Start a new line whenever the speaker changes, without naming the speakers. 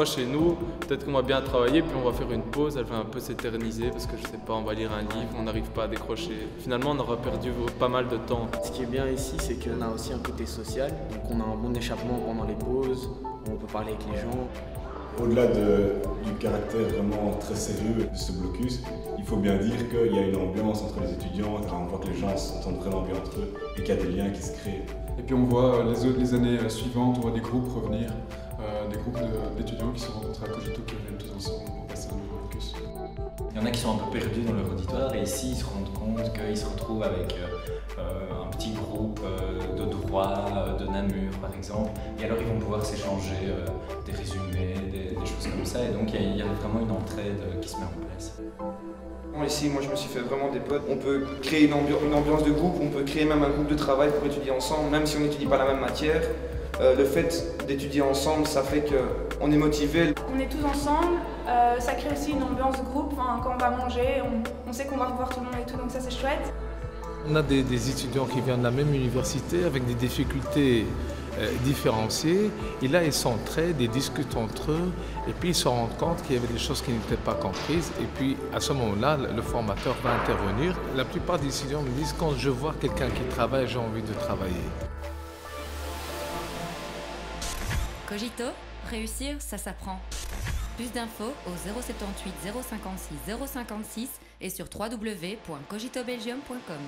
fois chez nous, peut-être qu'on va bien travailler, puis on va faire une pause, elle va un peu s'éterniser parce que je sais pas, on va lire un livre, on n'arrive pas à décrocher. Finalement, on aura perdu pas mal de temps.
Ce qui est bien ici, c'est qu'on a aussi un côté social, donc on a un bon échappement pendant les pauses, on peut parler avec les gens.
Au-delà du caractère vraiment très sérieux de ce blocus, il faut bien dire qu'il y a une ambiance entre les étudiants, on voit que les gens s'entendent vraiment bien entre eux et qu'il y a des liens qui se créent.
Et puis on voit les années suivantes, on voit des groupes revenir, des groupes d'étudiants qui se rencontrent à Cogito qui reviennent tous ensemble pour passer un nouveau blocus.
Il y en a qui sont un peu perdus dans leur auditoire et ici ils se rendent compte qu'ils se retrouvent avec un petit groupe de droit, de Namur par exemple, et alors ils vont pouvoir s'échanger des résumés, des choses comme ça, et donc il y a vraiment une entraide qui se met en place.
Ici, moi je me suis fait vraiment des potes. On peut créer une ambiance de groupe, on peut créer même un groupe de travail pour étudier ensemble, même si on n'étudie pas la même matière. Le fait d'étudier ensemble, ça fait qu'on est motivé.
On est tous ensemble, ça crée aussi une ambiance de groupe. Enfin, quand on va manger, on sait qu'on va revoir tout le monde et tout, donc ça c'est chouette.
On a des étudiants qui viennent de la même université avec des difficultés différenciées, et là ils s'entraident, ils discutent entre eux, et puis ils se rendent compte qu'il y avait des choses qui n'étaient pas comprises, et puis à ce moment-là, le formateur va intervenir. La plupart des étudiants me disent: quand je vois quelqu'un qui travaille, j'ai envie de travailler.
Cogito, réussir, ça s'apprend. Plus d'infos au 078 056 056 et sur www.cogitobelgium.com.